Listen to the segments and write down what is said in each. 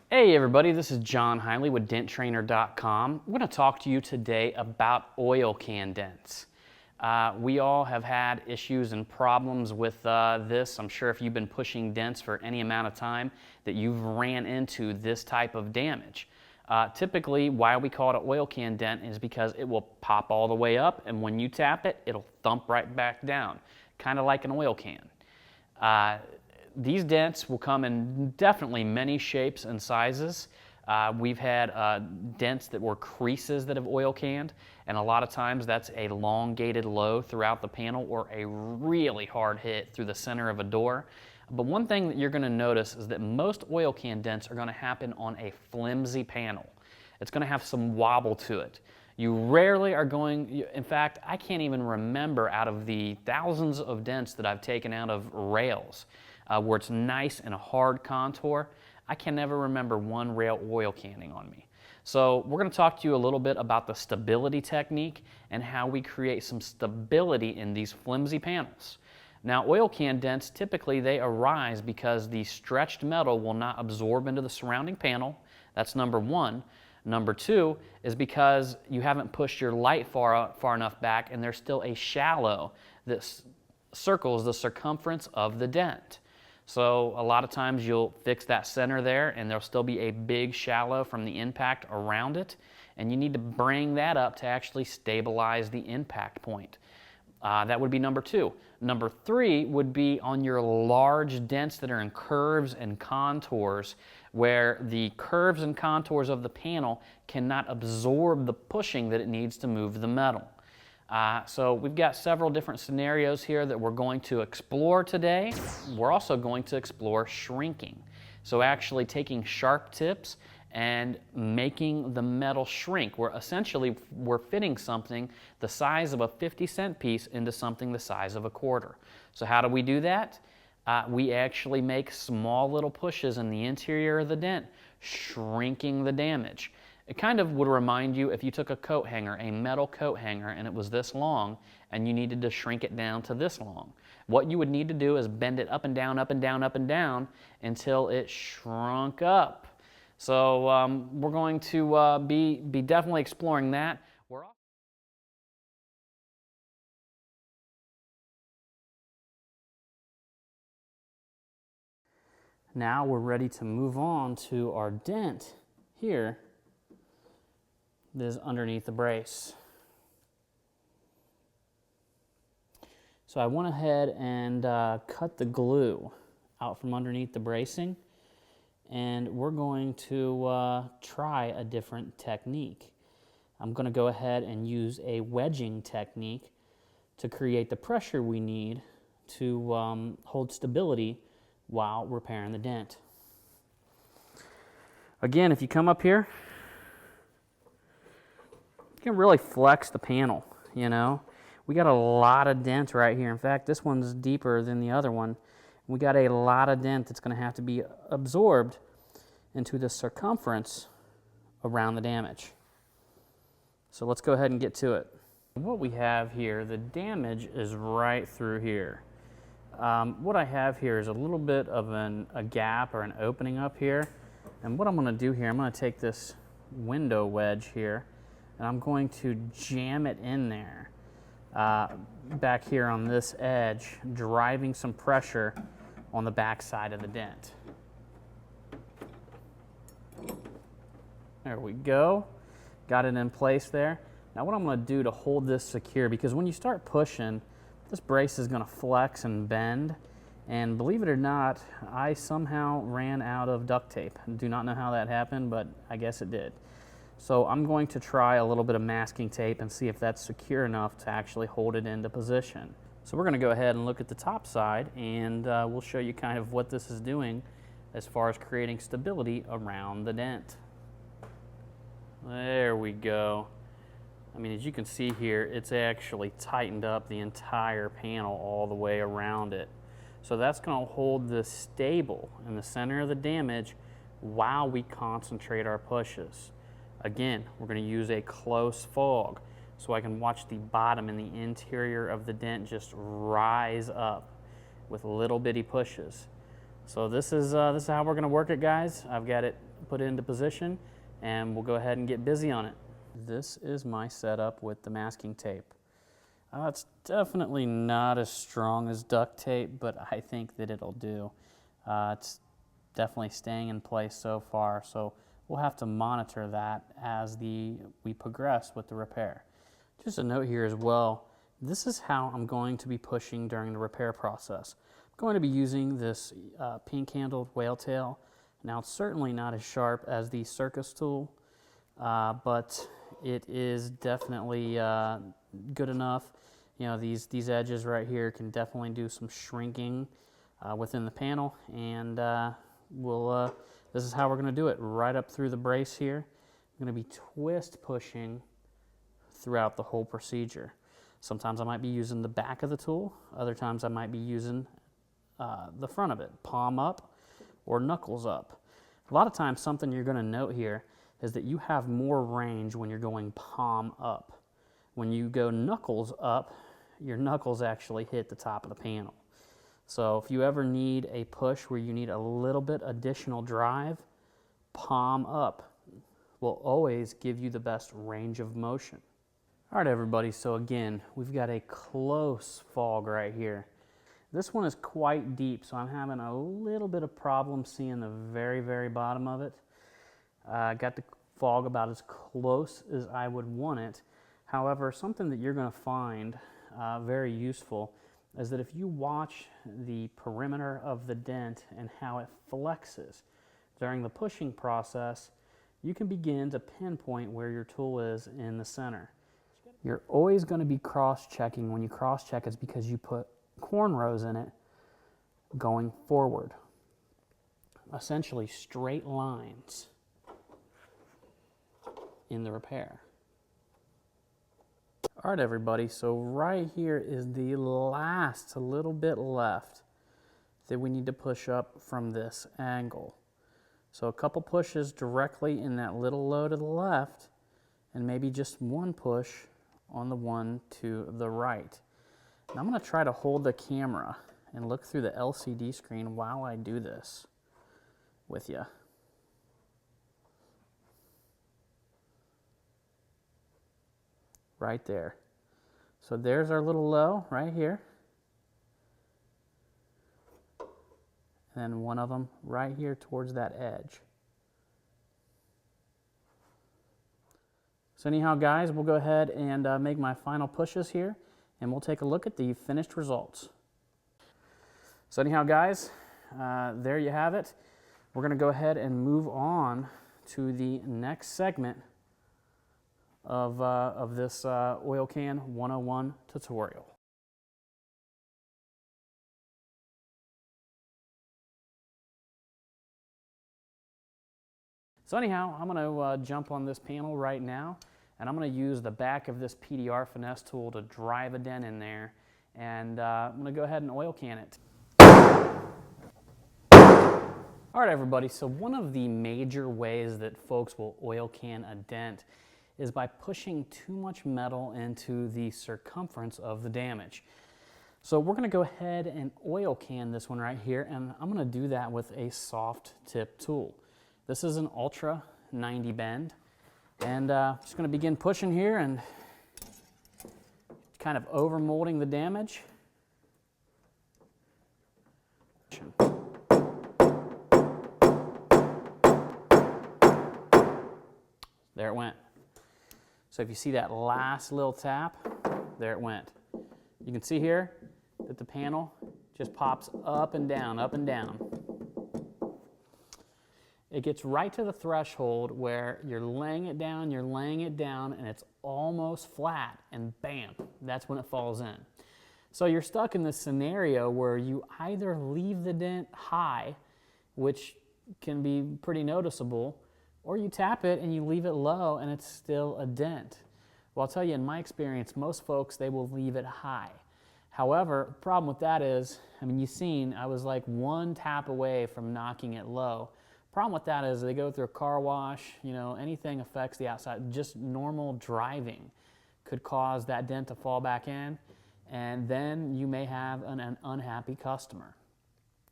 Hey everybody, this is John Hiley with DentTrainer.com. I'm going to talk to you today about oil can dents. We all have had issues and problems with this. I'm sure if you've been pushing dents for any amount of time that you've ran into this type of damage. Typically, why we call it an oil can dent is because it will pop all the way up, and when you tap it, it'll thump right back down, kind of like an oil can. These dents will come in definitely many shapes and sizes. We've had dents that were creases that have oil canned, and a lot of times that's a elongated low throughout the panel or a really hard hit through the center of a door. But one thing that you're going to notice is that most oil can dents are going to happen on a flimsy panel. It's going to have some wobble to it. You rarely are going, in fact, I can't even remember out of the thousands of dents that I've taken out of rails where it's nice and a hard contour, I can never remember one rail oil canning on me. So we're going to talk to you a little bit about the stability technique and how we create some stability in these flimsy panels. Now, oil can dents, typically they arise because the stretched metal will not absorb into the surrounding panel. That's number one. Number two is because you haven't pushed your light far enough back and there's still a shallow that circles the circumference of the dent. So a lot of times you'll fix that center there and there'll still be a big shallow from the impact around it, and you need to bring that up to actually stabilize the impact point. That would be number two. Number three would be on your large dents that are in curves and contours, where the curves and contours of the panel cannot absorb the pushing that it needs to move the metal. So we've got several different scenarios here that we're going to explore today. We're also going to explore shrinking. So actually taking sharp tips and making the metal shrink, where essentially we're fitting something the size of a 50-cent piece into something the size of a quarter. So how do we do that? We actually make small little pushes in the interior of the dent, shrinking the damage. It kind of would remind you if you took a coat hanger, a metal coat hanger, and it was this long, and you needed to shrink it down to this long. What you would need to do is bend it up and down, up and down, up and down until it shrunk up. So we're going to be definitely exploring that. Now we're ready to move on to our dent here. This is underneath the brace. So I went ahead and cut the glue out from underneath the bracing, and we're going to try a different technique. I'm going to go ahead and use a wedging technique to create the pressure we need to hold stability while repairing the dent. Again, if you come up here, you can really flex the panel, you know. We got a lot of dent right here. In fact, this one's deeper than the other one. We got a lot of dent that's going to have to be absorbed into the circumference around the damage. So let's go ahead and get to it. What we have here, the damage is right through here. What I have here is a little bit of a gap or an opening up here. And what I'm going to do here, I'm going to take this window wedge here, and I'm going to jam it in there, back here on this edge, driving some pressure on the back side of the dent. There we go. Got it in place there. Now what I'm going to do to hold this secure, because when you start pushing, this brace is going to flex and bend, and believe it or not, I somehow ran out of duct tape. Do not know how that happened, but I guess it did. So I'm going to try a little bit of masking tape and see if that's secure enough to actually hold it into position. So we're going to go ahead and look at the top side, and we'll show you kind of what this is doing as far as creating stability around the dent. There we go. I mean, as you can see here, it's actually tightened up the entire panel all the way around it. So that's going to hold this stable in the center of the damage while we concentrate our pushes. Again, we're going to use a close fog so I can watch the bottom and the interior of the dent just rise up with little bitty pushes. So this is how we're going to work it, guys. I've got it put it into position, and we'll go ahead and get busy on it. This is my setup with the masking tape. It's definitely not as strong as duct tape, but I think that it'll do. It's definitely staying in place so far, so we'll have to monitor that as we progress with the repair. Just a note here as well, this is how I'm going to be pushing during the repair process. I'm going to be using this pink-handled whale tail. Now, it's certainly not as sharp as the circus tool, but it is definitely good enough. You know, these edges right here can definitely do some shrinking within the panel, and this is how we're going to do it, right up through the brace here. I'm going to be twist pushing throughout the whole procedure. Sometimes I might be using the back of the tool, other times I might be using the front of it, palm up or knuckles up. A lot of times something you're going to note here is that you have more range when you're going palm up. When you go knuckles up, your knuckles actually hit the top of the panel. So if you ever need a push where you need a little bit additional drive, palm up will always give you the best range of motion. All right, everybody, so again, we've got a close fog right here. This one is quite deep, so I'm having a little bit of problem seeing the very, very bottom of it. Got the fog about as close as I would want it. However, something that you're going to find very useful is that if you watch the perimeter of the dent and how it flexes during the pushing process, you can begin to pinpoint where your tool is in the center. You're always going to be cross-checking. When you cross-check, it's because you put cornrows in it going forward. Essentially straight lines in the repair. All right, everybody, so right here is the last little bit left that we need to push up from this angle. So a couple pushes directly in that little low to the left, and maybe just one push on the one to the right. Now I'm going to try to hold the camera and look through the LCD screen while I do this with you. Right there. So there's our little low right here. And then one of them right here towards that edge. So anyhow, guys, we'll go ahead and make my final pushes here, and we'll take a look at the finished results. So anyhow, guys, there you have it. We're going to go ahead and move on to the next segment of this Oil Can 101 tutorial. So anyhow, I'm going to jump on this panel right now, and I'm going to use the back of this PDR finesse tool to drive a dent in there, and I'm going to go ahead and oil can it. All right, everybody, so one of the major ways that folks will oil can a dent is by pushing too much metal into the circumference of the damage. So we're going to go ahead and oil can this one right here, and I'm going to do that with a soft tip tool. This is an Ultra 90 bend, and just going to begin pushing here and kind of over molding the damage. There it went. So if you see that last little tap, there it went. You can see here that the panel just pops up and down, up and down. It gets right to the threshold where you're laying it down, and it's almost flat, and bam, that's when it falls in. So you're stuck in this scenario where you either leave the dent high, which can be pretty noticeable, or you tap it and you leave it low and it's still a dent. Well, I'll tell you, in my experience, most folks, they will leave it high. However, the problem with that is, I mean, you've seen, I was like one tap away from knocking it low. Problem with that is they go through a car wash, you know, anything affects the outside. Just normal driving could cause that dent to fall back in, and then you may have an unhappy customer.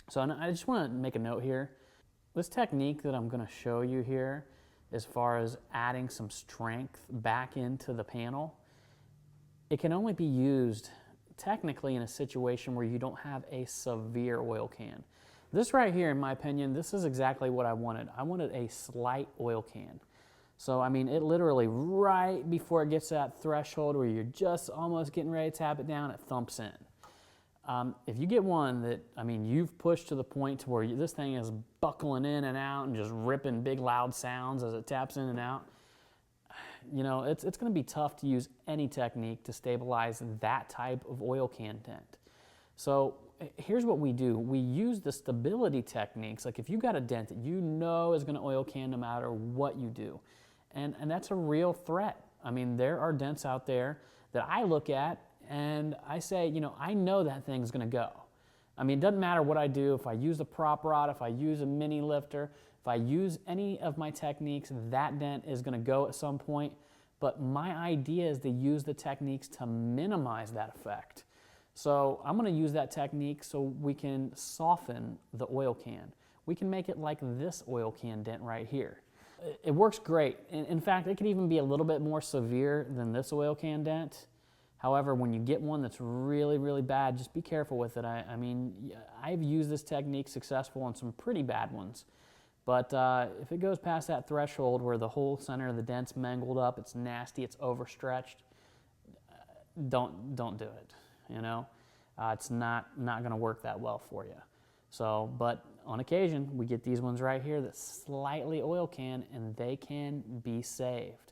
So I just want to make a note here. This technique that I'm going to show you here, as far as adding some strength back into the panel, it can only be used technically in a situation where you don't have a severe oil can. This right here, in my opinion, this is exactly what I wanted. I wanted a slight oil can. So, I mean, it literally, right before it gets to that threshold where you're just almost getting ready to tap it down, it thumps in. If you get one that, I mean, you've pushed to the point to where this thing is buckling in and out and just ripping big loud sounds as it taps in and out, you know, it's going to be tough to use any technique to stabilize that type of oil can dent. So here's what we do. We use the stability techniques. Like if you got a dent that you know is going to oil can no matter what you do. And that's a real threat. I mean, there are dents out there that I look at and I say, you know, I know that thing's going to go. I mean, it doesn't matter what I do. If I use a prop rod, if I use a mini lifter, if I use any of my techniques, that dent is going to go at some point. But my idea is to use the techniques to minimize that effect. So I'm going to use that technique so we can soften the oil can. We can make it like this oil can dent right here. It works great. In fact, it could even be a little bit more severe than this oil can dent. However, when you get one that's really, really bad, just be careful with it. I mean, I've used this technique successful on some pretty bad ones. But if it goes past that threshold where the whole center of the dent's mangled up, it's nasty, it's overstretched, don't do it. You know, it's not going to work that well for you. So, but on occasion, we get these ones right here that slightly oil can, and they can be saved.